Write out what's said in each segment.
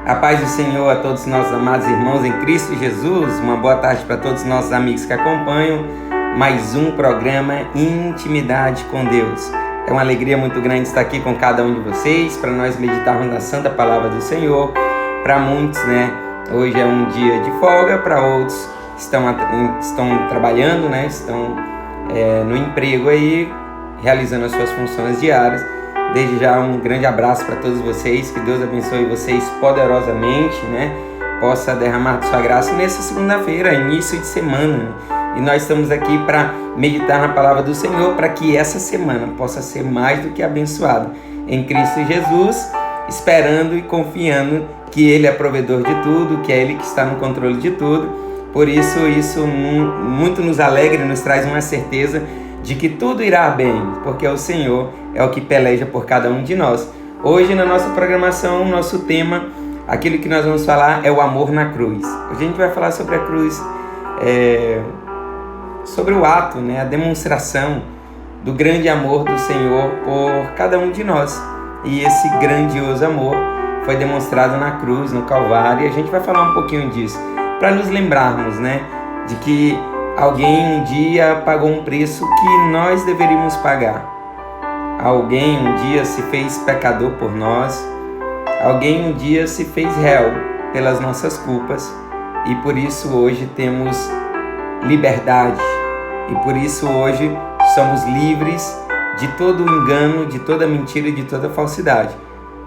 A paz do Senhor a todos os nossos amados irmãos em Cristo Jesus. Uma boa tarde para todos os nossos amigos que acompanham mais um programa Intimidade com Deus. É uma alegria muito grande estar aqui com cada um de vocês para nós meditarmos na Santa Palavra do Senhor. Para muitos, hoje é um dia de folga, para outros estão trabalhando, estão no emprego aí, realizando as suas funções diárias. Desde já um grande abraço para todos vocês, que Deus abençoe vocês poderosamente, possa derramar sua graça nessa segunda-feira, início de semana. E nós estamos aqui para meditar na palavra do Senhor, para que essa semana possa ser mais do que abençoada em Cristo Jesus, esperando e confiando que Ele é provedor de tudo, que é Ele que está no controle de tudo. Por isso muito nos alegra e nos traz uma certeza de que tudo irá bem, porque o Senhor é o que peleja por cada um de nós. Hoje, na nossa programação, nosso tema, aquilo que nós vamos falar é o amor na cruz. Hoje a gente vai falar sobre a cruz, sobre o ato, a demonstração do grande amor do Senhor por cada um de nós. E esse grandioso amor foi demonstrado na cruz, no Calvário, e a gente vai falar um pouquinho disso, para nos lembrarmos, de que alguém um dia pagou um preço que nós deveríamos pagar. Alguém um dia se fez pecador por nós. Alguém um dia se fez réu pelas nossas culpas. E por isso hoje temos liberdade. E por isso hoje somos livres de todo engano, de toda mentira e de toda falsidade.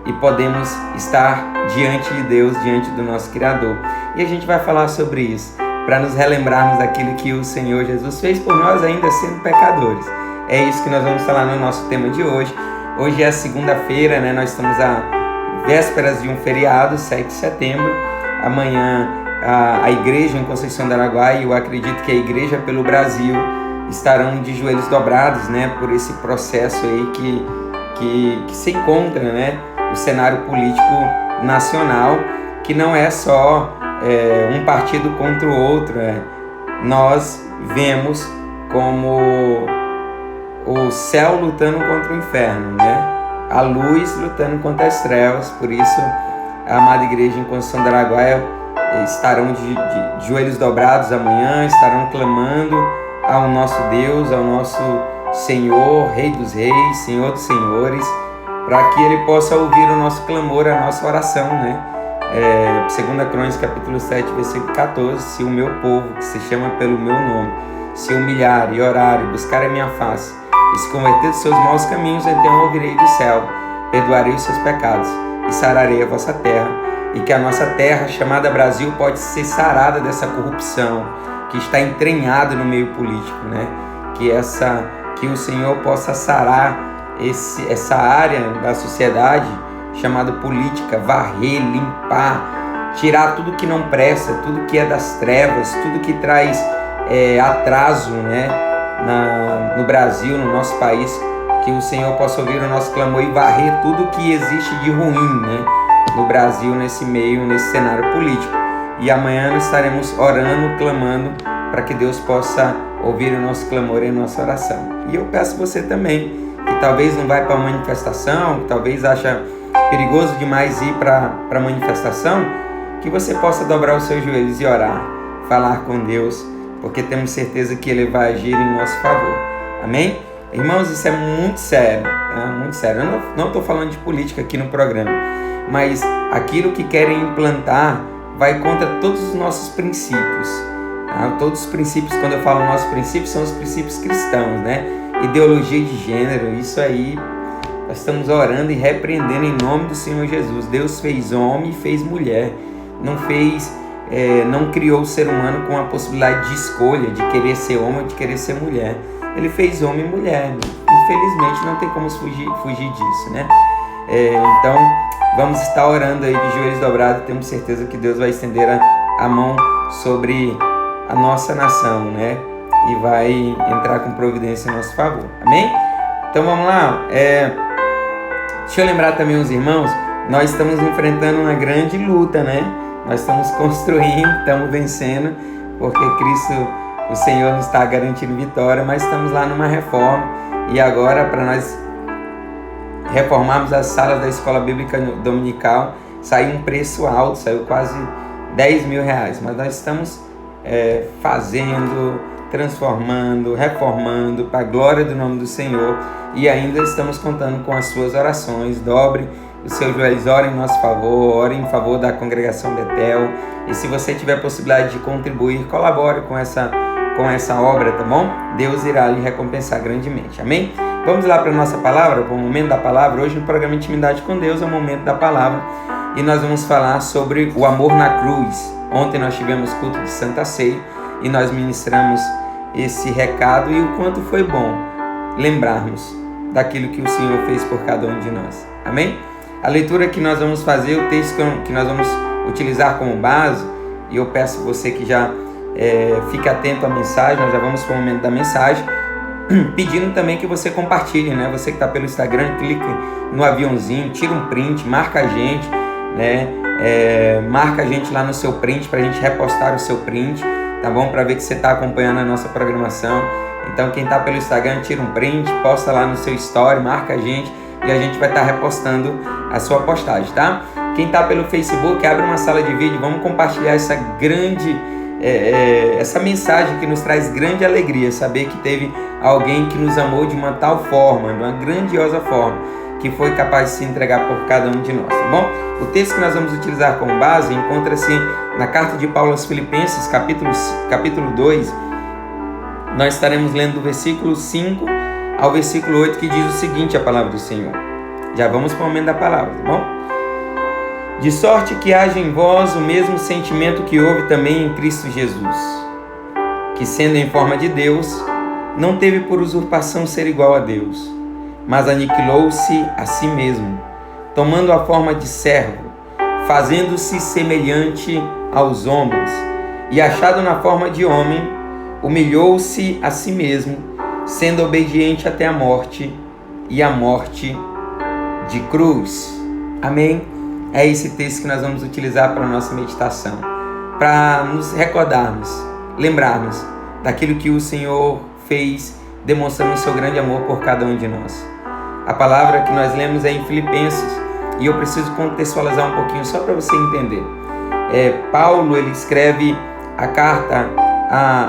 E podemos estar diante de Deus, diante do nosso Criador. E a gente vai falar sobre isso, para nos relembrarmos daquilo que o Senhor Jesus fez por nós, ainda sendo pecadores. É isso que nós vamos falar no nosso tema de hoje. Hoje é segunda-feira, nós estamos a vésperas de um feriado, 7 de setembro. Amanhã a igreja em Conceição do Araguaia, eu acredito que a igreja pelo Brasil estarão de joelhos dobrados, por esse processo aí que se encontra, o cenário político nacional, que não é só um partido contra o outro. Nós vemos como o céu lutando contra o inferno, a luz lutando contra as trevas. Por isso a amada igreja em Conceição do Araguaia estarão de joelhos dobrados amanhã, estarão clamando ao nosso Deus, ao nosso Senhor, Rei dos Reis, Senhor dos Senhores, para que Ele possa ouvir o nosso clamor, a nossa oração, 2 Crônicas, capítulo 7, versículo 14, se o meu povo, que se chama pelo meu nome, se humilhar e orar e buscar a minha face, e se converter dos seus maus caminhos, então ouvirei do céu, perdoarei os seus pecados e sararei a vossa terra. E que a nossa terra, chamada Brasil, pode ser sarada dessa corrupção que está entranhada no meio político, que o Senhor possa sarar essa área da sociedade chamada política, varrer, limpar, tirar tudo que não presta, tudo que é das trevas, tudo que traz atraso, no Brasil, no nosso país, que o Senhor possa ouvir o nosso clamor e varrer tudo que existe de ruim, no Brasil, nesse meio, nesse cenário político. E amanhã nós estaremos orando, clamando, para que Deus possa ouvir o nosso clamor e a nossa oração. E eu peço você também, que talvez não vai para a manifestação, que talvez acha perigoso demais ir para a manifestação, que você possa dobrar os seus joelhos e orar, falar com Deus, porque temos certeza que Ele vai agir em nosso favor. Amém? Irmãos, isso é muito sério, muito sério. Eu não estou falando de política aqui no programa, mas aquilo que querem implantar vai contra todos os nossos princípios. Todos os princípios, quando eu falo nossos princípios, são os princípios cristãos, Ideologia de gênero, isso aí, nós estamos orando e repreendendo em nome do Senhor Jesus. Deus fez homem e fez mulher. Não criou o ser humano com a possibilidade de escolha, de querer ser homem ou de querer ser mulher. Ele fez homem e mulher. Infelizmente não tem como fugir disso, Então vamos estar orando aí de joelhos dobrados. Temos certeza que Deus vai estender a mão sobre a nossa nação, e vai entrar com providência em nosso favor. Amém? Então vamos lá. Deixa eu lembrar também os irmãos, nós estamos enfrentando uma grande luta, Nós estamos construindo, estamos vencendo, porque Cristo, o Senhor, nos está garantindo vitória, mas estamos lá numa reforma. E agora, para nós reformarmos as salas da escola bíblica dominical, saiu um preço alto, saiu quase 10 mil reais, mas nós estamos fazendo, transformando, reformando para a glória do nome do Senhor, e ainda estamos contando com as suas orações. Dobre os seus joelhos, ore em nosso favor, ore em favor da congregação Betel, e se você tiver possibilidade de contribuir, colabore com essa obra, tá bom? Deus irá lhe recompensar grandemente, amém? Vamos lá para a nossa palavra, para o momento da palavra. Hoje no programa Intimidade com Deus é o momento da palavra, e nós vamos falar sobre o amor na cruz. Ontem nós tivemos culto de Santa Ceia e nós ministramos esse recado, e o quanto foi bom lembrarmos daquilo que o Senhor fez por cada um de nós, amém? A leitura que nós vamos fazer, o texto que nós vamos utilizar como base, e eu peço você que já fique atento à mensagem. Nós já vamos para o momento da mensagem, pedindo também que você compartilhe, né? Você que está pelo Instagram, clique no aviãozinho, tira um print, marca a gente, né? Marca a gente lá no seu print para a gente repostar o seu print, tá bom? Para ver que você está acompanhando a nossa programação. Então quem está pelo Instagram, tira um print, posta lá no seu story, marca a gente e a gente vai estar repostando a sua postagem, tá? Quem está pelo Facebook, abre uma sala de vídeo, vamos compartilhar essa mensagem que nos traz grande alegria, saber que teve alguém que nos amou de uma tal forma, de uma grandiosa forma, que foi capaz de se entregar por cada um de nós, tá bom? O texto que nós vamos utilizar como base encontra-se na carta de Paulo aos Filipenses, capítulo 2. Nós estaremos lendo do versículo 5 ao versículo 8, que diz o seguinte, a palavra do Senhor. Já vamos para o momento da palavra, tá bom? De sorte que haja em vós o mesmo sentimento que houve também em Cristo Jesus, que sendo em forma de Deus, não teve por usurpação ser igual a Deus, mas aniquilou-se a si mesmo, tomando a forma de servo, fazendo-se semelhante aos homens, e achado na forma de homem, humilhou-se a si mesmo, sendo obediente até a morte, e a morte de cruz. Amém? É esse texto que nós vamos utilizar para a nossa meditação, para nos recordarmos, lembrarmos daquilo que o Senhor fez, demonstrando o seu grande amor por cada um de nós. A palavra que nós lemos é em Filipenses, e eu preciso contextualizar um pouquinho só para você entender. Paulo, ele escreve a carta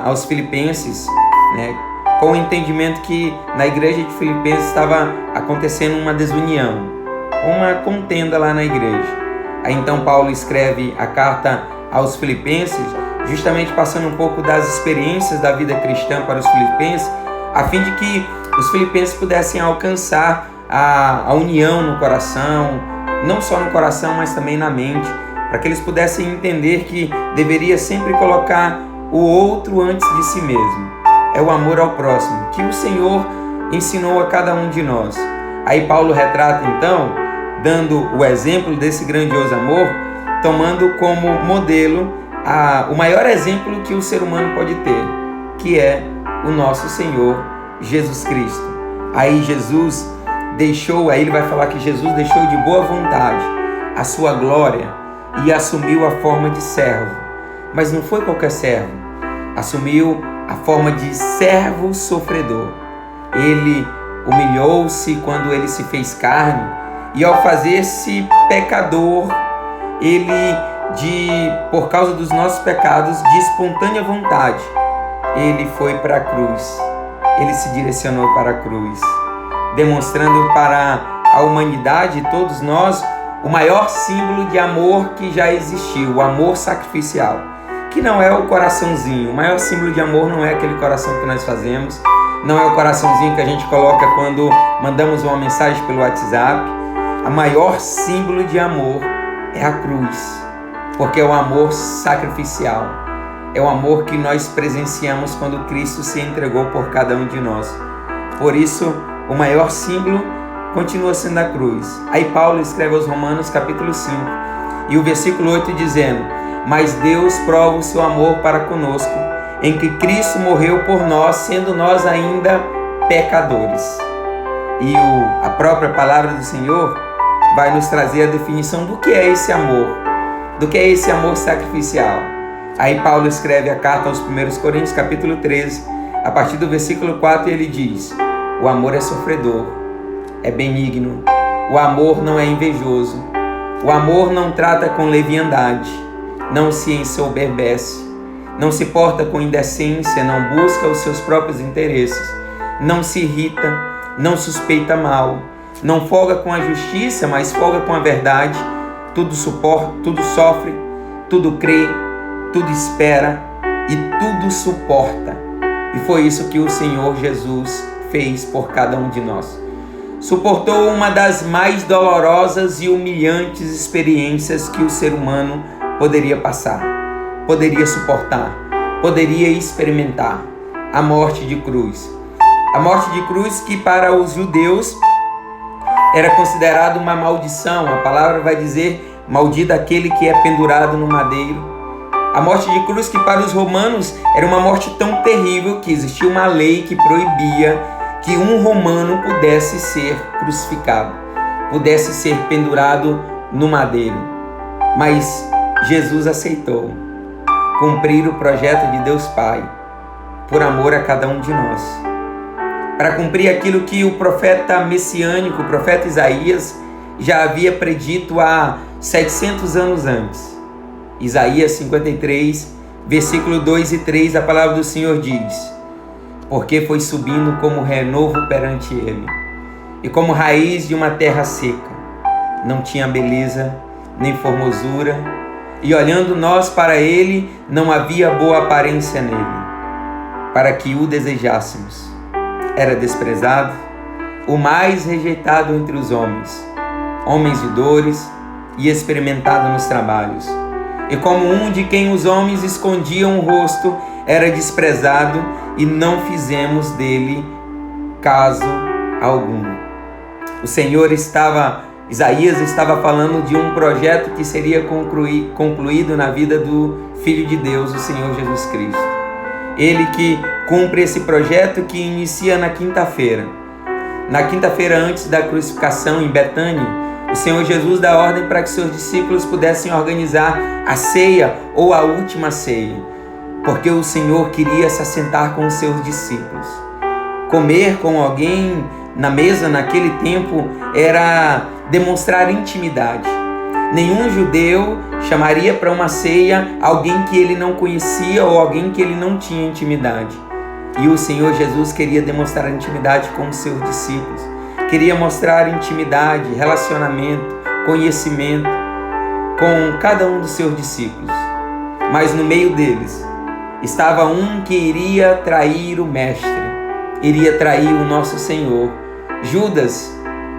aos Filipenses, né, com o entendimento que na igreja de Filipenses estava acontecendo uma desunião, uma contenda lá na igreja. Aí então Paulo escreve a carta aos Filipenses, justamente passando um pouco das experiências da vida cristã para os filipenses, a fim de que os filipenses pudessem alcançar a união no coração, não só no coração, mas também na mente, para que eles pudessem entender que deveria sempre colocar o outro antes de si mesmo. É o amor ao próximo, que o Senhor ensinou a cada um de nós. Aí Paulo retrata então, dando o exemplo desse grandioso amor, tomando como modelo o maior exemplo que o ser humano pode ter, que é o nosso Senhor Jesus Cristo. Aí ele vai falar que Jesus deixou de boa vontade a sua glória e assumiu a forma de servo. Mas não foi qualquer servo, assumiu a forma de servo sofredor. Ele humilhou-se quando ele se fez carne, e ao fazer-se pecador, por causa dos nossos pecados, de espontânea vontade, ele foi para a cruz, ele se direcionou para a cruz, demonstrando para a humanidade, todos nós, o maior símbolo de amor que já existiu, o amor sacrificial, que não é o coraçãozinho. O maior símbolo de amor não é aquele coração que nós fazemos, não é o coraçãozinho que a gente coloca quando mandamos uma mensagem pelo WhatsApp. O maior símbolo de amor é a cruz, porque é o amor sacrificial, é o amor que nós presenciamos quando Cristo se entregou por cada um de nós. Por isso, o maior símbolo continua sendo a cruz. Aí Paulo escreve aos Romanos capítulo 5 e o versículo 8 dizendo: mas Deus prova o seu amor para conosco, em que Cristo morreu por nós, sendo nós ainda pecadores. E a própria palavra do Senhor vai nos trazer a definição do que é esse amor, do que é esse amor sacrificial. Aí Paulo escreve a carta aos 1 Coríntios capítulo 13, a partir do versículo 4, ele diz: o amor é sofredor, é benigno, o amor não é invejoso, O amor não trata com leviandade, não se ensoberbece, não se porta com indecência, não busca os seus próprios interesses, não se irrita, não suspeita mal, não folga com a justiça, mas folga com a verdade. Tudo suporta, tudo sofre, tudo crê, tudo espera e tudo suporta. E foi isso que o Senhor Jesus fez por cada um de nós. Suportou uma das mais dolorosas e humilhantes experiências que o ser humano poderia passar, poderia suportar, poderia experimentar: a morte de cruz. A morte de cruz que para os judeus era considerada uma maldição. A palavra vai dizer: maldito aquele que é pendurado no madeiro. A morte de cruz que para os romanos era uma morte tão terrível que existia uma lei que proibia que um romano pudesse ser crucificado, pudesse ser pendurado no madeiro. Mas Jesus aceitou cumprir o projeto de Deus Pai, por amor a cada um de nós, para cumprir aquilo que o profeta messiânico, o profeta Isaías, já havia predito há 700 anos antes. Isaías 53, versículo 2 e 3, a palavra do Senhor diz: porque foi subindo como renovo perante ele, e como raiz de uma terra seca, não tinha beleza nem formosura, e olhando nós para ele, não havia boa aparência nele, para que o desejássemos. Era desprezado, o mais rejeitado entre os homens, homens de dores e experimentado nos trabalhos. E como um de quem os homens escondiam o rosto, era desprezado, e não fizemos dele caso algum. Isaías estava falando de um projeto que seria concluído na vida do Filho de Deus, o Senhor Jesus Cristo. Ele que cumpre esse projeto que inicia na quinta-feira. Na quinta-feira antes da crucificação em Betânia, o Senhor Jesus dá ordem para que seus discípulos pudessem organizar a ceia ou a última ceia, porque o Senhor queria se assentar com os seus discípulos. Comer com alguém na mesa naquele tempo era demonstrar intimidade. Nenhum judeu chamaria para uma ceia alguém que ele não conhecia ou alguém que ele não tinha intimidade. E o Senhor Jesus queria demonstrar intimidade com os seus discípulos. Queria mostrar intimidade, relacionamento, conhecimento com cada um dos seus discípulos. Mas no meio deles estava um que iria trair o Mestre, iria trair o nosso Senhor. Judas,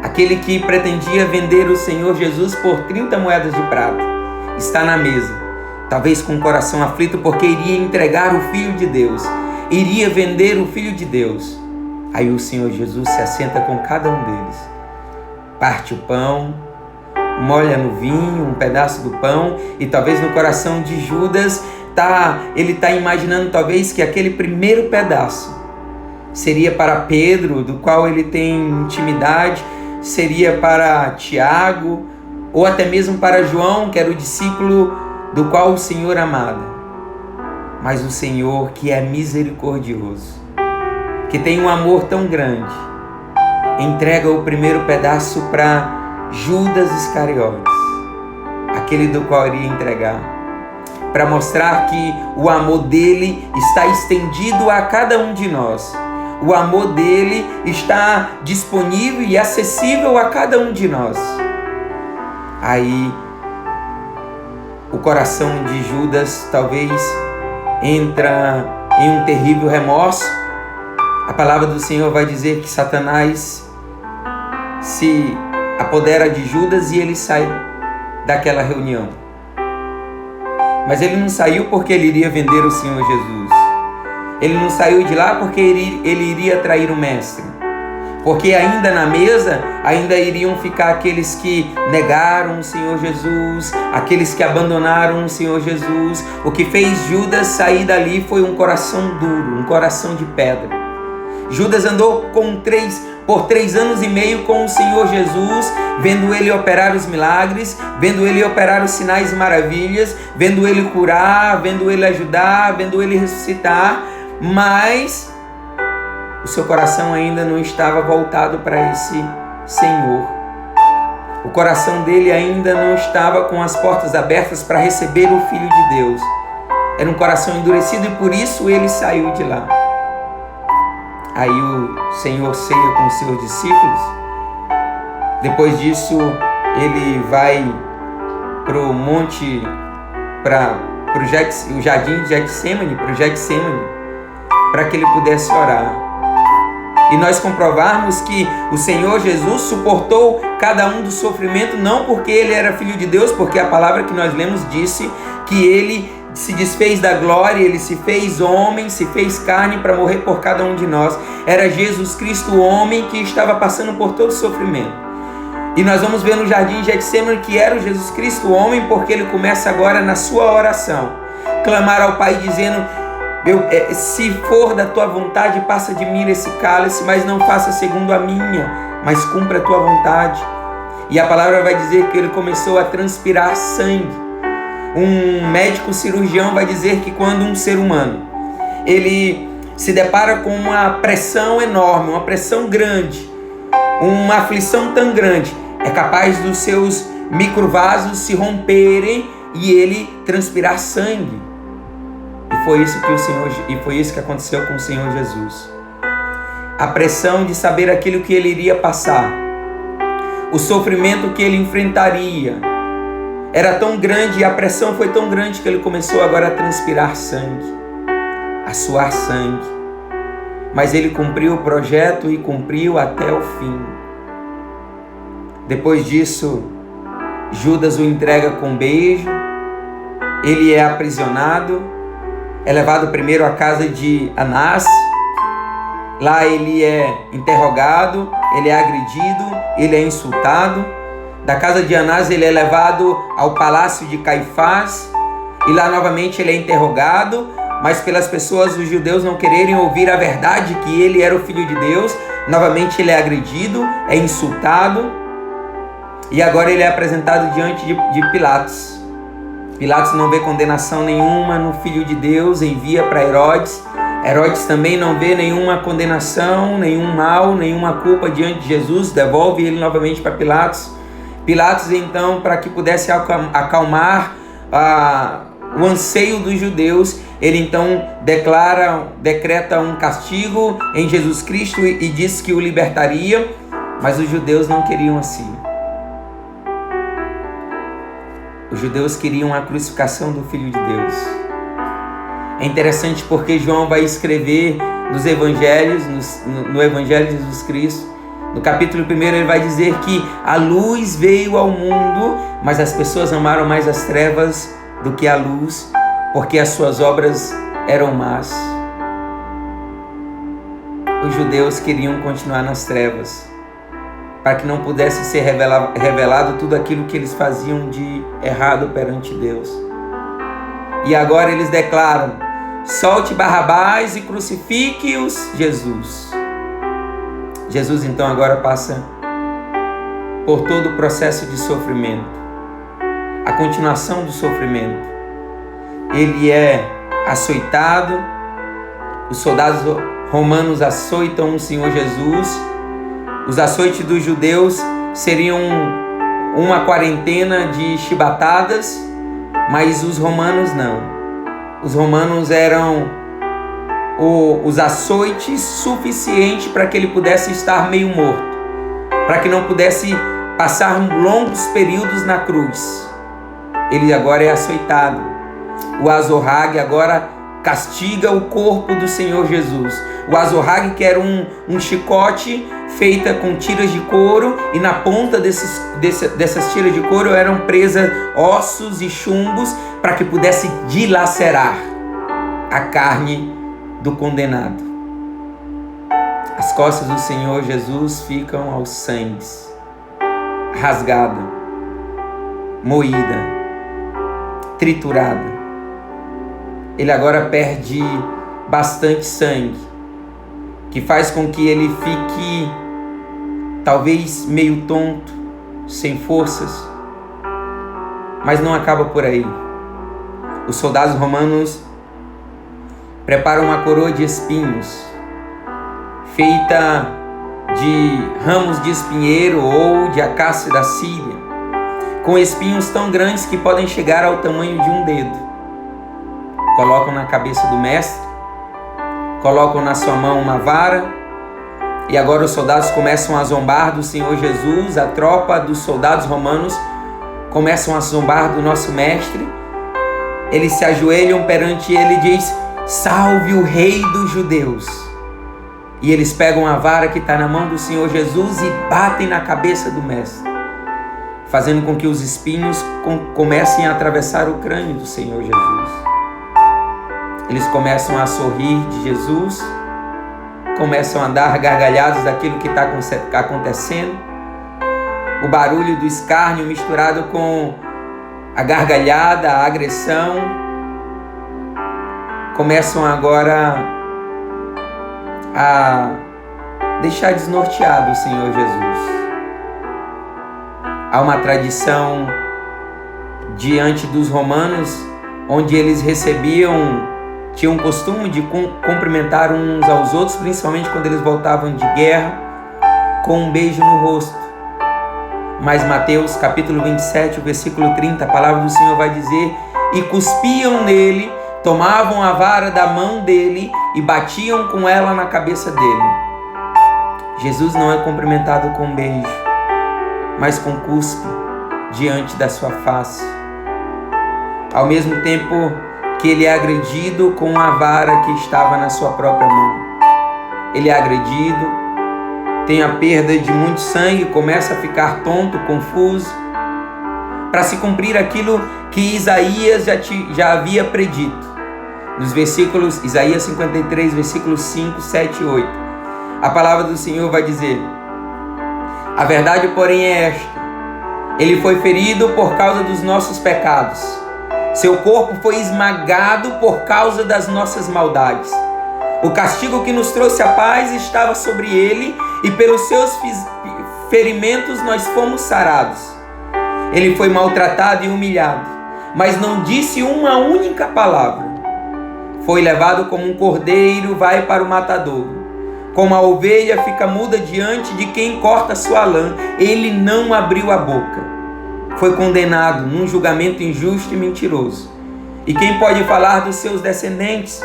aquele que pretendia vender o Senhor Jesus por 30 moedas de prata, está na mesa, talvez com o coração aflito, porque iria entregar o Filho de Deus, iria vender o Filho de Deus. Aí o Senhor Jesus se assenta com cada um deles, parte o pão, molha no vinho um pedaço do pão, e talvez no coração de Judas ele está imaginando talvez que aquele primeiro pedaço seria para Pedro, do qual ele tem intimidade, seria para Tiago, ou até mesmo para João, que era o discípulo do qual o Senhor amava. Mas o Senhor, que é misericordioso, que tem um amor tão grande, entrega o primeiro pedaço para Judas Iscariotes, aquele do qual iria entregar, para mostrar que o amor dele está estendido a cada um de nós. O amor dele está disponível e acessível a cada um de nós. Aí o coração de Judas talvez entra em um terrível remorso. A palavra do Senhor vai dizer que Satanás se apodera de Judas e ele sai daquela reunião. Mas ele não saiu porque ele iria vender o Senhor Jesus. Ele não saiu de lá porque ele iria trair o Mestre. Porque ainda na mesa, ainda iriam ficar aqueles que negaram o Senhor Jesus, aqueles que abandonaram o Senhor Jesus. O que fez Judas sair dali foi um coração duro, um coração de pedra. Judas andou por 3 anos e meio com o Senhor Jesus, vendo ele operar os milagres, vendo ele operar os sinais e maravilhas, vendo ele curar, vendo ele ajudar, vendo ele ressuscitar, mas o seu coração ainda não estava voltado para esse Senhor. O coração dele ainda não estava com as portas abertas para receber o Filho de Deus. Era um coração endurecido e por isso ele saiu de lá. Aí o Senhor ceia com os seus discípulos. Depois disso, ele vai para o monte, para o jardim de Getsemane, para que ele pudesse orar. E nós comprovarmos que o Senhor Jesus suportou cada um do sofrimento, não porque ele era Filho de Deus, porque a palavra que nós lemos disse que ele se desfez da glória, ele se fez homem, se fez carne para morrer por cada um de nós. Era Jesus Cristo, o homem, que estava passando por todo o sofrimento. E nós vamos ver no jardim de Getsemane que era o Jesus Cristo, o homem, porque ele começa agora na sua oração, clamar ao Pai dizendo: se for da tua vontade, passa de mim esse cálice, mas não faça segundo a minha, mas cumpra a tua vontade. E a palavra vai dizer que ele começou a transpirar sangue. Um médico cirurgião vai dizer que quando um ser humano ele se depara com uma pressão enorme, uma pressão grande, uma aflição tão grande, é capaz dos seus microvasos se romperem e ele transpirar sangue. E foi isso que aconteceu com o Senhor Jesus. A pressão de saber aquilo que ele iria passar, o sofrimento que ele enfrentaria, era tão grande, e a pressão foi tão grande que ele começou agora a transpirar sangue, a suar sangue. Mas ele cumpriu o projeto e cumpriu até o fim. Depois disso, Judas o entrega com beijo, ele é aprisionado, é levado primeiro à casa de Anás. Lá ele é interrogado, ele é agredido, ele é insultado. Da casa de Anás ele é levado ao palácio de Caifás. E lá novamente ele é interrogado, mas pelas pessoas, os judeus, não quererem ouvir a verdade que ele era o Filho de Deus, novamente ele é agredido, é insultado. E agora ele é apresentado diante de Pilatos. Pilatos não vê condenação nenhuma no Filho de Deus, envia para Herodes. Herodes também não vê nenhuma condenação, nenhum mal, nenhuma culpa diante de Jesus, devolve ele novamente para Pilatos. Pilatos, então, para que pudesse acalmar o anseio dos judeus, ele então decreta um castigo em Jesus Cristo e diz que o libertaria, mas os judeus não queriam assim. Os judeus queriam a crucificação do Filho de Deus. É interessante porque João vai escrever nos evangelhos, no Evangelho de Jesus Cristo, no capítulo 1 ele vai dizer que a luz veio ao mundo, mas as pessoas amaram mais as trevas do que a luz, porque as suas obras eram más. Os judeus queriam continuar nas trevas, para que não pudesse ser revelado tudo aquilo que eles faziam de errado perante Deus. E agora eles declaram: solte Barrabás e crucifique-os Jesus. Jesus então agora passa por todo o processo de sofrimento, a continuação do sofrimento. Ele é açoitado, os soldados romanos açoitam o Senhor Jesus. Os açoites dos judeus seriam uma quarentena de chibatadas, mas os romanos não. Os romanos eram os açoites suficientes para que ele pudesse estar meio morto, para que não pudesse passar longos períodos na cruz. Ele agora é açoitado. O azorrague agora castiga o corpo do Senhor Jesus. O azorrague, que era um chicote feita com tiras de couro, e na ponta dessas tiras de couro eram presas ossos e chumbos para que pudesse dilacerar a carne do condenado. As costas do Senhor Jesus ficam aos sangues, rasgada, moída, triturada. Ele agora perde bastante sangue, que faz com que ele fique talvez meio tonto, sem forças. Mas não acaba por aí. Os soldados romanos preparam uma coroa de espinhos, feita de ramos de espinheiro ou de acácia da Síria. com espinhos tão grandes que podem chegar ao tamanho de um dedo. Colocam na cabeça do mestre, colocam na sua mão uma vara, e agora os soldados começam a zombar do Senhor Jesus. A tropa dos soldados romanos começam a zombar do nosso mestre. Eles se ajoelham perante ele e diz: salve o rei dos judeus. E eles pegam a vara que está na mão do Senhor Jesus e batem na cabeça do mestre, fazendo com que os espinhos comecem a atravessar o crânio do Senhor Jesus. Eles começam a sorrir de Jesus, começam a dar gargalhadas daquilo que está acontecendo. O barulho do escárnio misturado com a gargalhada, a agressão, começam agora a deixar desnorteado o Senhor Jesus. Há uma tradição diante dos romanos, onde eles tinham o costume de cumprimentar uns aos outros, principalmente quando eles voltavam de guerra, com um beijo no rosto. Mas Mateus capítulo 27, o versículo 30, a palavra do Senhor vai dizer: e cuspiam nele, tomavam a vara da mão dele e batiam com ela na cabeça dele. Jesus não é cumprimentado com um beijo, mas com cuspe diante da sua face. Ao mesmo tempo que ele é agredido com a vara que estava na sua própria mão. Ele é agredido, tem a perda de muito sangue, começa a ficar tonto, confuso, para se cumprir aquilo que Isaías já havia predito. Nos versículos, Isaías 53, versículos 5, 7 e 8. A palavra do Senhor vai dizer: a verdade, porém, é esta: ele foi ferido por causa dos nossos pecados, seu corpo foi esmagado por causa das nossas maldades. O castigo que nos trouxe a paz estava sobre ele, e pelos seus ferimentos nós fomos sarados. Ele foi maltratado e humilhado, mas não disse uma única palavra. Foi levado como um cordeiro vai para o matadouro. Como a ovelha fica muda diante de quem corta sua lã, ele não abriu a boca. Foi condenado num julgamento injusto e mentiroso. E quem pode falar dos seus descendentes?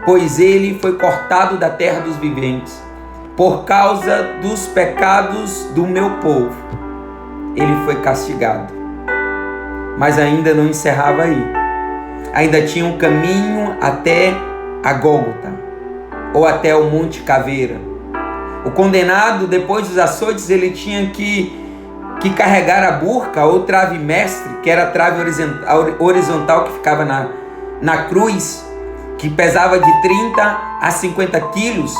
Pois ele foi cortado da terra dos viventes. Por causa dos pecados do meu povo, ele foi castigado. Mas ainda não encerrava aí. Ainda tinha um caminho até a Gólgota, ou até o Monte Caveira. O condenado, depois dos açoites, ele tinha que carregar a burca ou trave mestre, que era a trave horizontal que ficava na cruz, que pesava de 30 a 50 quilos.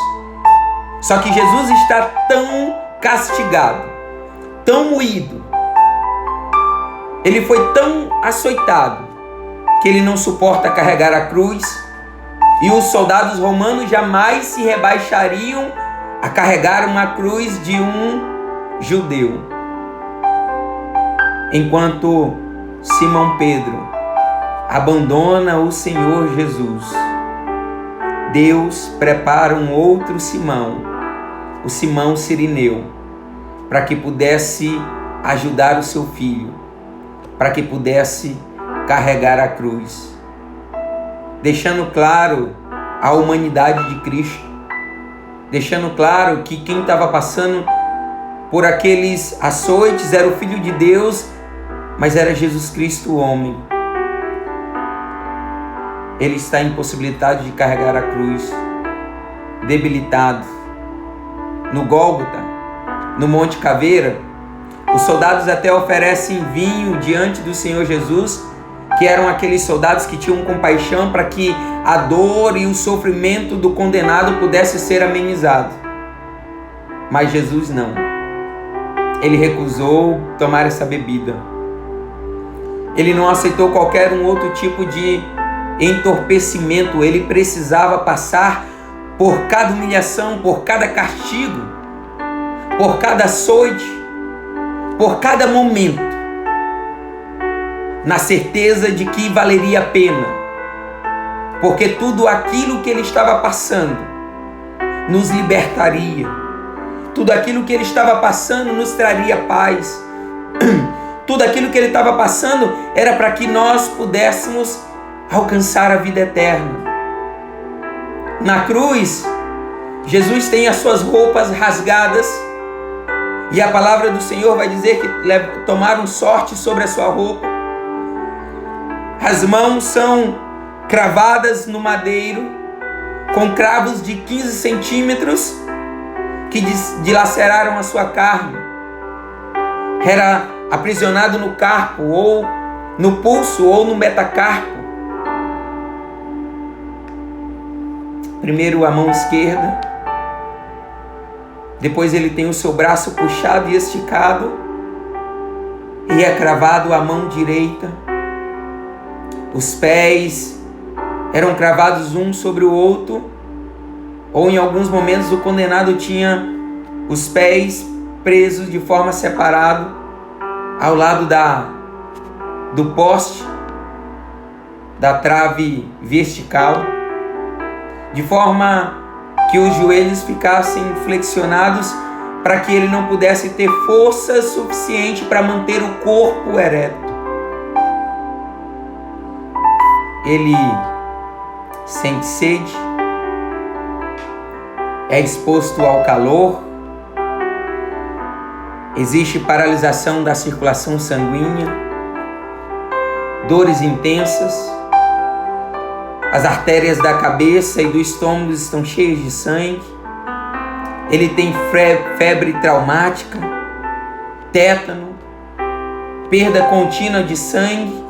Só que Jesus está tão castigado, tão moído, ele foi tão açoitado, que ele não suporta carregar a cruz, e os soldados romanos jamais se rebaixariam a carregar uma cruz de um judeu. Enquanto Simão Pedro abandona o Senhor Jesus, Deus prepara um outro Simão, o Simão Cirineu, para que pudesse ajudar o seu filho, para que pudesse carregar a cruz, deixando claro a humanidade de Cristo, deixando claro que quem estava passando por aqueles açoites era o Filho de Deus, mas era Jesus Cristo, o homem. Ele está impossibilitado de carregar a cruz, debilitado. No Gólgota, no Monte Caveira, os soldados até oferecem vinho diante do Senhor Jesus, que eram aqueles soldados que tinham compaixão para que a dor e o sofrimento do condenado pudesse ser amenizado. Mas Jesus não. Ele recusou tomar essa bebida. Ele não aceitou qualquer outro tipo de entorpecimento. Ele precisava passar por cada humilhação, por cada castigo, por cada açoite, por cada momento, na certeza de que valeria a pena, porque tudo aquilo que ele estava passando nos libertaria, tudo aquilo que ele estava passando nos traria paz, tudo aquilo que ele estava passando era para que nós pudéssemos alcançar a vida eterna. Na cruz, Jesus tem as suas roupas rasgadas, e a palavra do Senhor vai dizer que tomaram sorte sobre a sua roupa. As mãos são cravadas no madeiro, com cravos de 15 centímetros que dilaceraram a sua carne. Era aprisionado no carpo, ou no pulso, ou no metacarpo. Primeiro a mão esquerda, depois ele tem o seu braço puxado e esticado, e é cravado a mão direita. Os pés eram cravados um sobre o outro, ou em alguns momentos o condenado tinha os pés presos de forma separada ao lado do poste, da trave vertical, de forma que os joelhos ficassem flexionados para que ele não pudesse ter força suficiente para manter o corpo ereto. Ele sente sede, é exposto ao calor, existe paralisação da circulação sanguínea, dores intensas, as artérias da cabeça e do estômago estão cheias de sangue, ele tem febre traumática, tétano, perda contínua de sangue,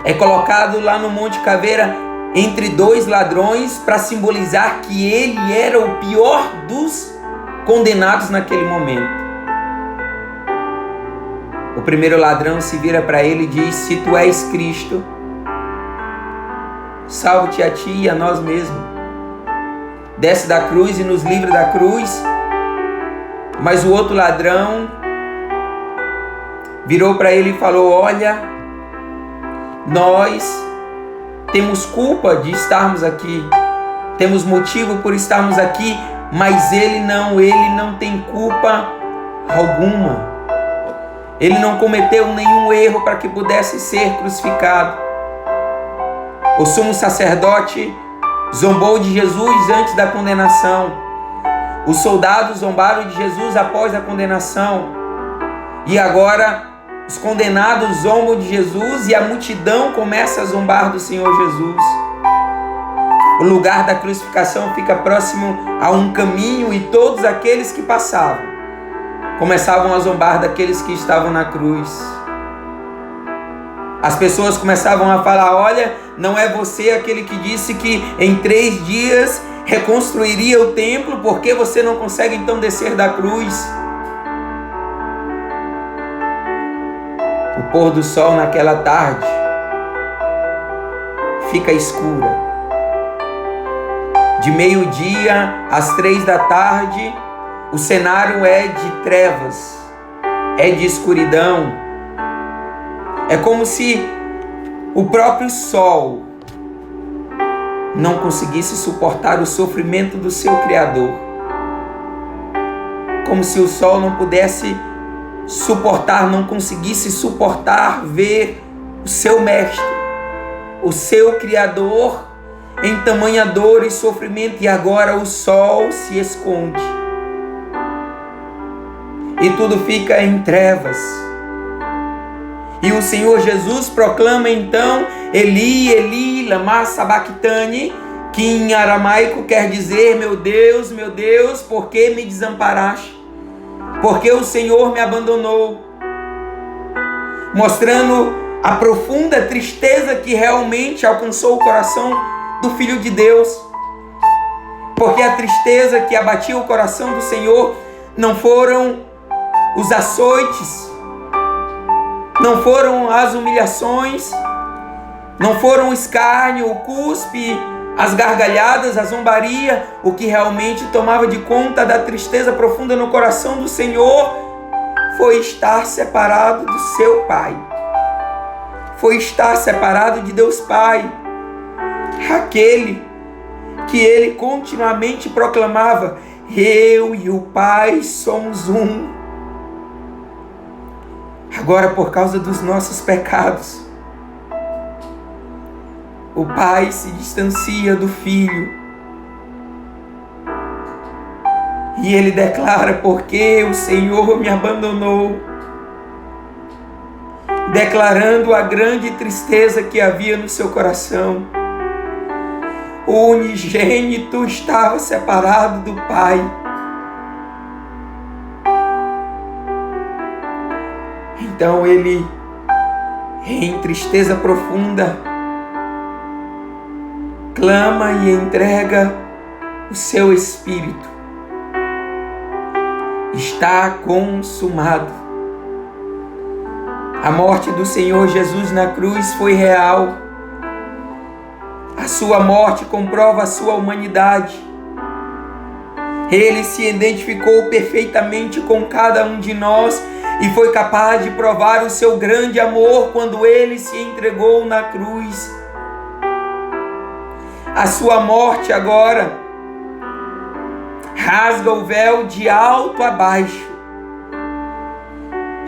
é colocado lá no Monte Caveira entre dois ladrões para simbolizar que ele era o pior dos condenados naquele momento. O primeiro ladrão se vira para ele e diz: se tu és Cristo, salve-te a ti e a nós mesmos. Desce da cruz e nos livra da cruz. Mas o outro ladrão virou para ele e falou: olha, nós temos culpa de estarmos aqui, temos motivo por estarmos aqui, mas ele não tem culpa alguma. Ele não cometeu nenhum erro para que pudesse ser crucificado. O sumo sacerdote zombou de Jesus antes da condenação. Os soldados zombaram de Jesus após a condenação. E agora os condenados zombam de Jesus e a multidão começa a zombar do Senhor Jesus. O lugar da crucificação fica próximo a um caminho e todos aqueles que passavam começavam a zombar daqueles que estavam na cruz. As pessoas começavam a falar: olha, não é você aquele que disse que em 3 dias reconstruiria o templo, por que você não consegue então descer da cruz? O pôr do sol naquela tarde fica escura. De meio-dia às 3 da tarde, o cenário é de trevas, é de escuridão. É como se o próprio sol não conseguisse suportar o sofrimento do seu Criador. Como se o sol não pudesse suportar, não conseguisse suportar ver o seu mestre, o seu Criador, em tamanha dor e sofrimento, e agora o sol se esconde e tudo fica em trevas. E o Senhor Jesus proclama então: Eli, Eli, lama sabachthani, que em aramaico quer dizer: meu Deus, por que me desamparaste? Porque o Senhor me abandonou. Mostrando a profunda tristeza que realmente alcançou o coração do Filho de Deus. Porque a tristeza que abatia o coração do Senhor não foram os açoites, não foram as humilhações, não foram o escárnio, o cuspe, as gargalhadas, a zombaria. O que realmente tomava de conta da tristeza profunda no coração do Senhor foi estar separado do seu Pai. Foi estar separado de Deus Pai. Aquele que ele continuamente proclamava: eu e o Pai somos um. Agora, por causa dos nossos pecados, o Pai se distancia do Filho. E Ele declara: porque o Senhor me abandonou, declarando a grande tristeza que havia no seu coração. O unigênito estava separado do Pai. Então ele, em tristeza profunda, clama e entrega o seu espírito. Está consumado. A morte do Senhor Jesus na cruz foi real. A sua morte comprova a sua humanidade. Ele se identificou perfeitamente com cada um de nós e foi capaz de provar o seu grande amor quando ele se entregou na cruz. A sua morte agora rasga o véu de alto a baixo.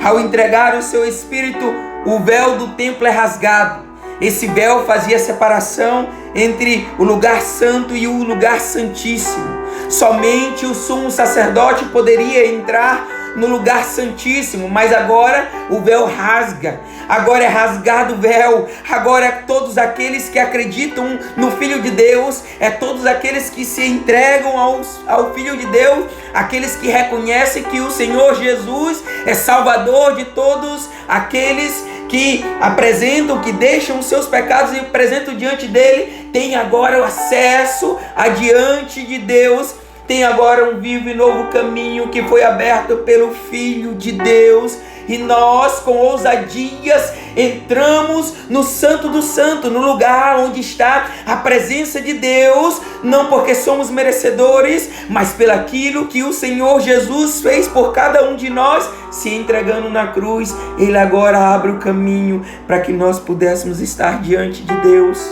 Ao entregar o seu espírito, o véu do templo é rasgado. Esse véu fazia separação entre o lugar santo e o lugar santíssimo. Somente o sumo sacerdote poderia entrar no lugar santíssimo, mas agora o véu rasga. Agora é rasgado o véu. Agora é todos aqueles que acreditam no Filho de Deus, é todos aqueles que se entregam ao Filho de Deus, aqueles que reconhecem que o Senhor Jesus é Salvador de todos aqueles que apresentam, que deixam os seus pecados e apresentam diante dele, tem agora o acesso adiante de Deus, tem agora um vivo e novo caminho que foi aberto pelo Filho de Deus. E nós, com ousadias, entramos no Santo do Santo, no lugar onde está a presença de Deus, não porque somos merecedores, mas pelaquilo que o Senhor Jesus fez por cada um de nós, se entregando na cruz. Ele agora abre o caminho para que nós pudéssemos estar diante de Deus,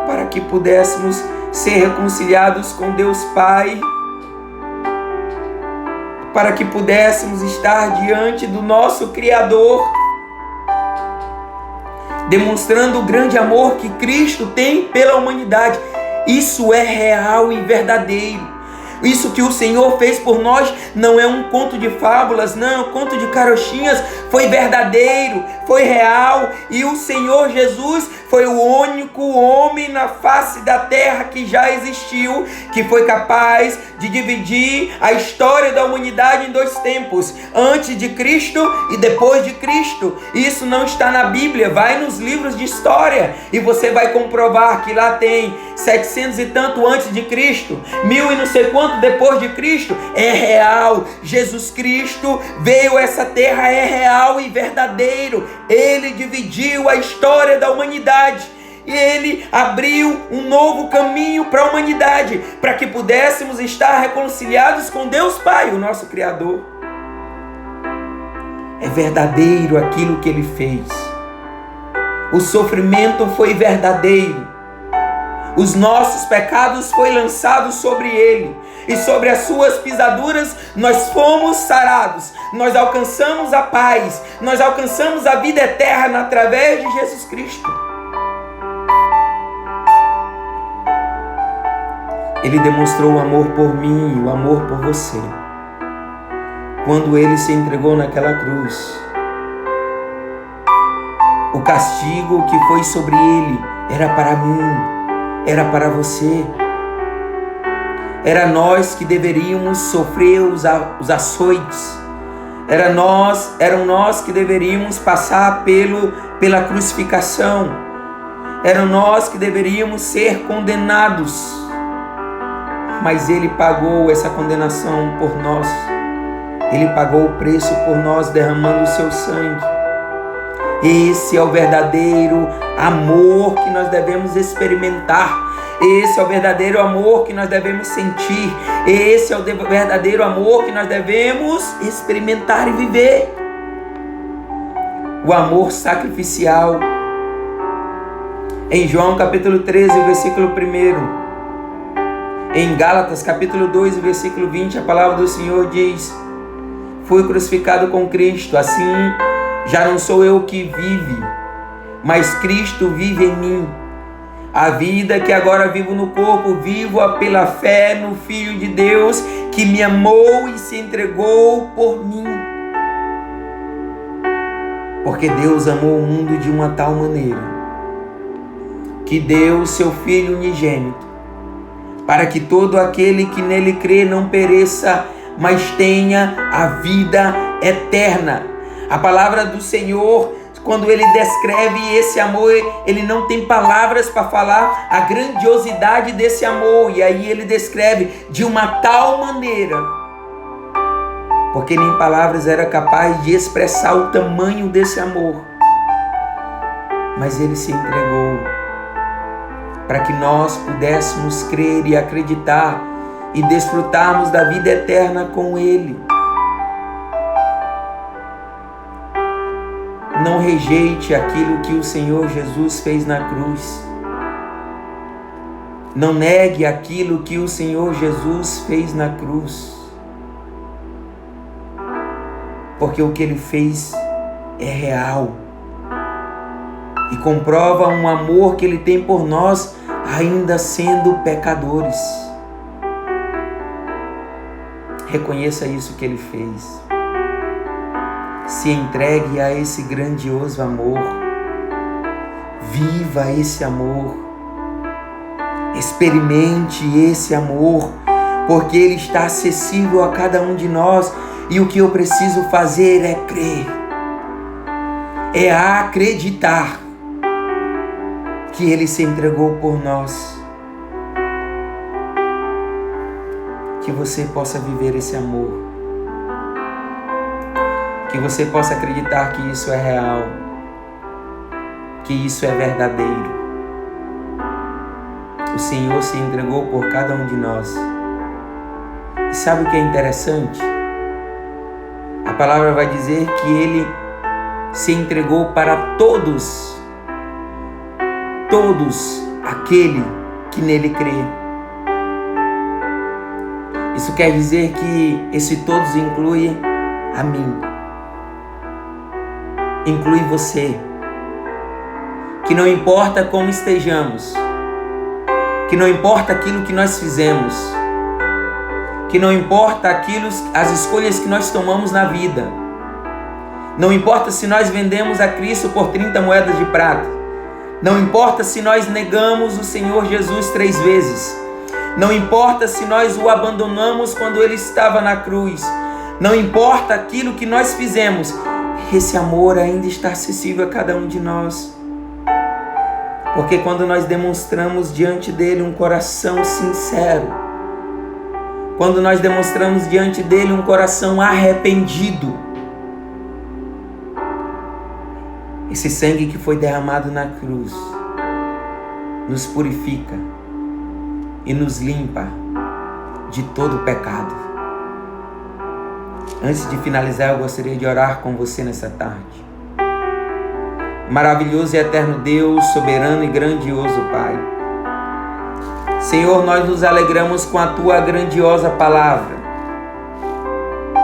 para que pudéssemos ser reconciliados com Deus Pai, para que pudéssemos estar diante do nosso Criador, demonstrando o grande amor que Cristo tem pela humanidade. Isso é real e verdadeiro. Isso que o Senhor fez por nós não é um conto de fábulas, não é um conto de carochinhas. Foi verdadeiro, foi real. E o Senhor Jesus foi o único homem na face da terra que já existiu, que foi capaz de dividir a história da humanidade em dois tempos, antes de Cristo e depois de Cristo. Isso não está na Bíblia. Vai nos livros de história e você vai comprovar que lá tem 700 e tanto antes de Cristo, 1000 e não sei quanto depois de Cristo. É real. Jesus Cristo veio a essa terra, é real e verdadeiro. Ele dividiu a história da humanidade e ele abriu um novo caminho para a humanidade, para que pudéssemos estar reconciliados com Deus Pai, o nosso Criador. É verdadeiro aquilo que ele fez. O sofrimento foi verdadeiro. Os nossos pecados foi lançado sobre ele, e sobre as suas pisaduras nós fomos sarados. Nós alcançamos a paz, nós alcançamos a vida eterna através de Jesus Cristo. Ele demonstrou o amor por mim e o amor por você quando ele se entregou naquela cruz. O castigo que foi sobre ele era para mim, era para você. Era nós que deveríamos sofrer os açoites. Eram nós que deveríamos passar pela crucificação. Eram nós que deveríamos ser condenados. Mas ele pagou essa condenação por nós. Ele pagou o preço por nós, derramando o seu sangue. Esse é o verdadeiro amor que nós devemos experimentar. Esse é o verdadeiro amor que nós devemos sentir. Esse é o verdadeiro amor que nós devemos experimentar e viver. O amor sacrificial. Em João capítulo 13, versículo 1. Em Gálatas capítulo 2, versículo 20, a palavra do Senhor diz: fui crucificado com Cristo. Assim, já não sou eu que vive, mas Cristo vive em mim. A vida que agora vivo no corpo, vivo-a pela fé no Filho de Deus, que me amou e se entregou por mim. Porque Deus amou o mundo de uma tal maneira, que deu o seu Filho unigênito, para que todo aquele que nele crê não pereça, mas tenha a vida eterna. A palavra do Senhor, quando Ele descreve esse amor, Ele não tem palavras para falar a grandiosidade desse amor. E aí Ele descreve de uma tal maneira, porque nem palavras era capaz de expressar o tamanho desse amor. Mas Ele se entregou para que nós pudéssemos crer e acreditar e desfrutarmos da vida eterna com Ele. Não rejeite aquilo que o Senhor Jesus fez na cruz. Não negue aquilo que o Senhor Jesus fez na cruz. Porque o que Ele fez é real. E comprova um amor que Ele tem por nós, ainda sendo pecadores. Reconheça isso que Ele fez. Se entregue a esse grandioso amor. Viva esse amor. Experimente esse amor, porque ele está acessível a cada um de nós. E o que eu preciso fazer é crer. É acreditar que ele se entregou por nós. Que você possa viver esse amor. Que você possa acreditar que isso é real, que isso é verdadeiro. O Senhor se entregou por cada um de nós. E sabe o que é interessante? A palavra vai dizer que Ele se entregou para todos aquele que nele crê. Isso quer dizer que esse todos inclui a mim. Inclui você, que não importa como estejamos, que não importa aquilo que nós fizemos, que não importa as escolhas que nós tomamos na vida, não importa se nós vendemos a Cristo por 30 moedas de prata, não importa se nós negamos o Senhor Jesus 3 vezes, não importa se nós o abandonamos quando Ele estava na cruz, não importa aquilo que nós fizemos, esse amor ainda está acessível a cada um de nós. Porque quando nós demonstramos diante dele um coração sincero, quando nós demonstramos diante dele um coração arrependido, esse sangue que foi derramado na cruz nos purifica e nos limpa de todo pecado. Antes de finalizar, eu gostaria de orar com você nessa tarde. Maravilhoso e eterno Deus, soberano e grandioso Pai. Senhor, nós nos alegramos com a Tua grandiosa palavra.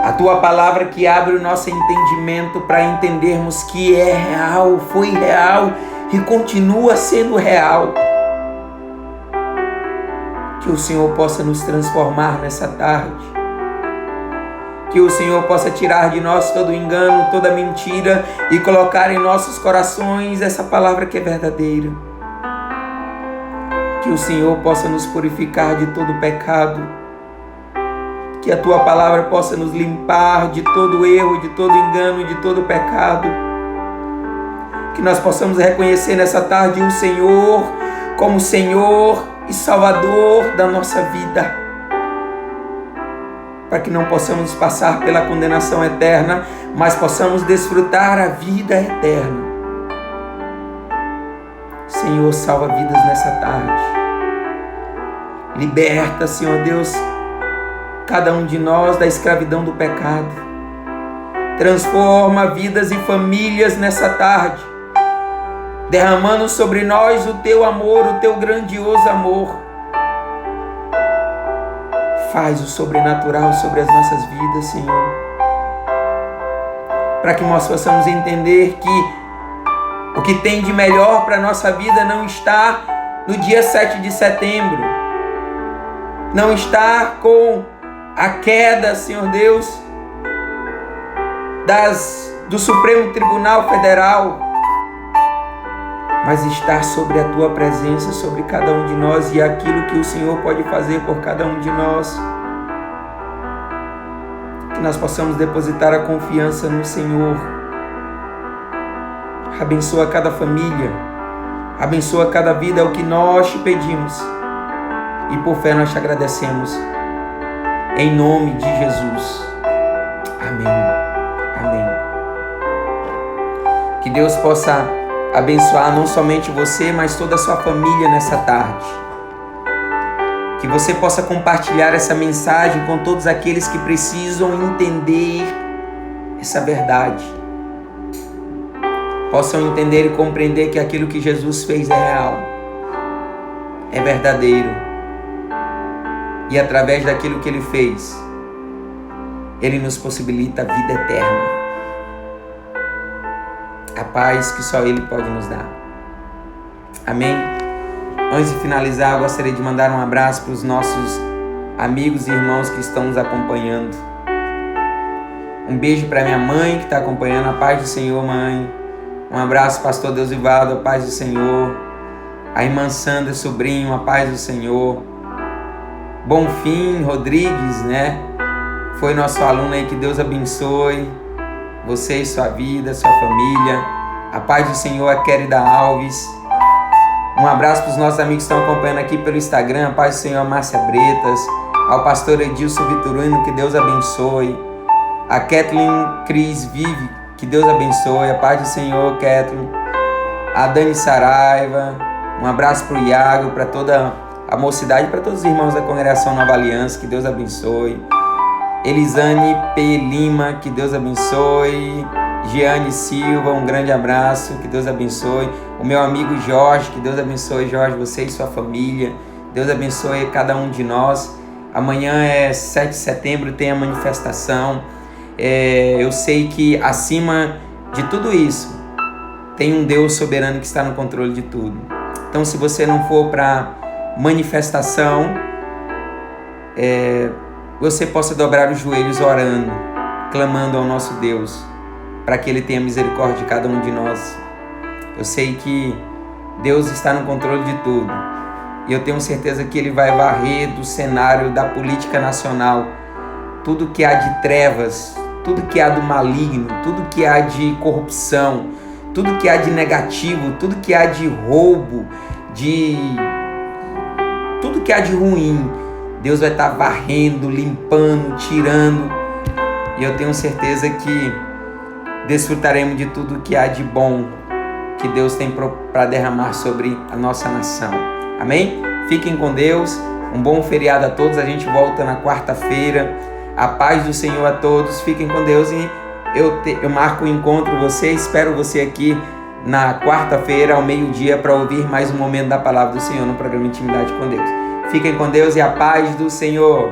A Tua palavra que abre o nosso entendimento para entendermos que é real, foi real e continua sendo real. Que o Senhor possa nos transformar nessa tarde. Que o Senhor possa tirar de nós todo engano, toda mentira e colocar em nossos corações essa palavra que é verdadeira. Que o Senhor possa nos purificar de todo pecado. Que a Tua palavra possa nos limpar de todo erro, de todo engano, de todo pecado. Que nós possamos reconhecer nessa tarde o Senhor como Senhor e Salvador da nossa vida. Para que não possamos passar pela condenação eterna, mas possamos desfrutar a vida eterna. Senhor, salva vidas nessa tarde. Liberta, Senhor Deus, cada um de nós da escravidão do pecado. Transforma vidas e famílias nessa tarde, derramando sobre nós o Teu amor, o Teu grandioso amor. Faz o sobrenatural sobre as nossas vidas, Senhor. para que nós possamos entender que o que tem de melhor para a nossa vida não está no dia 7 de setembro, não está com a queda, Senhor Deus, do Supremo Tribunal Federal, mas está sobre a Tua presença, sobre cada um de nós e aquilo que o Senhor pode fazer por cada um de nós. Que nós possamos depositar a confiança no Senhor. Abençoa cada família, abençoa cada vida, é o que nós te pedimos. E por fé nós te agradecemos. Em nome de Jesus. Amém. Amém. Que Deus possa abençoar não somente você, mas toda a sua família nessa tarde. Que você possa compartilhar essa mensagem com todos aqueles que precisam entender essa verdade. Possam entender e compreender que aquilo que Jesus fez é real, é verdadeiro. E através daquilo que Ele fez, Ele nos possibilita a vida eterna. A paz que só Ele pode nos dar. Amém? Antes de finalizar, eu gostaria de mandar um abraço para os nossos amigos e irmãos que estão nos acompanhando. Um beijo para minha mãe que está acompanhando. A paz do Senhor, mãe. Um abraço, pastor Deusivaldo, a paz do Senhor. A irmã Sandra, sobrinho, a paz do Senhor. Bonfim Rodrigues, né? Foi nosso aluno aí, que Deus abençoe você e sua vida, sua família. A paz do Senhor, a Querida Alves. Um abraço para os nossos amigos que estão acompanhando aqui pelo Instagram. A paz do Senhor, a Márcia Bretas. Ao pastor Edilson Vitorino, que Deus abençoe. A Kathleen Cris Vive, que Deus abençoe. A paz do Senhor, Kathleen. A Dani Saraiva. Um abraço para o Iago, para toda a mocidade, para todos os irmãos da Congregação Nova Aliança, que Deus abençoe. Elisane P. Lima, que Deus abençoe. Giane Silva, um grande abraço, que Deus abençoe. O meu amigo Jorge, que Deus abençoe, Jorge, você e sua família. Deus abençoe cada um de nós. Amanhã é 7 de setembro, tem a manifestação. Eu sei que acima de tudo isso, tem um Deus soberano que está no controle de tudo. Então, se você não for para manifestação, você possa dobrar os joelhos orando, clamando ao nosso Deus, para que Ele tenha misericórdia de cada um de nós. Eu sei que Deus está no controle de tudo, e eu tenho certeza que Ele vai varrer do cenário da política nacional tudo que há de trevas, tudo que há do maligno, tudo que há de corrupção, tudo que há de negativo, tudo que há de roubo, tudo que há de ruim. Deus vai estar varrendo, limpando, tirando, e eu tenho certeza que desfrutaremos de tudo que há de bom que Deus tem para derramar sobre a nossa nação. Amém? Fiquem com Deus, um bom feriado a todos, a gente volta na quarta-feira. A paz do Senhor a todos, fiquem com Deus, e eu marco o encontro você, espero você aqui na quarta-feira ao meio-dia para ouvir mais um momento da palavra do Senhor no programa Intimidade com Deus. Fiquem com Deus e a paz do Senhor.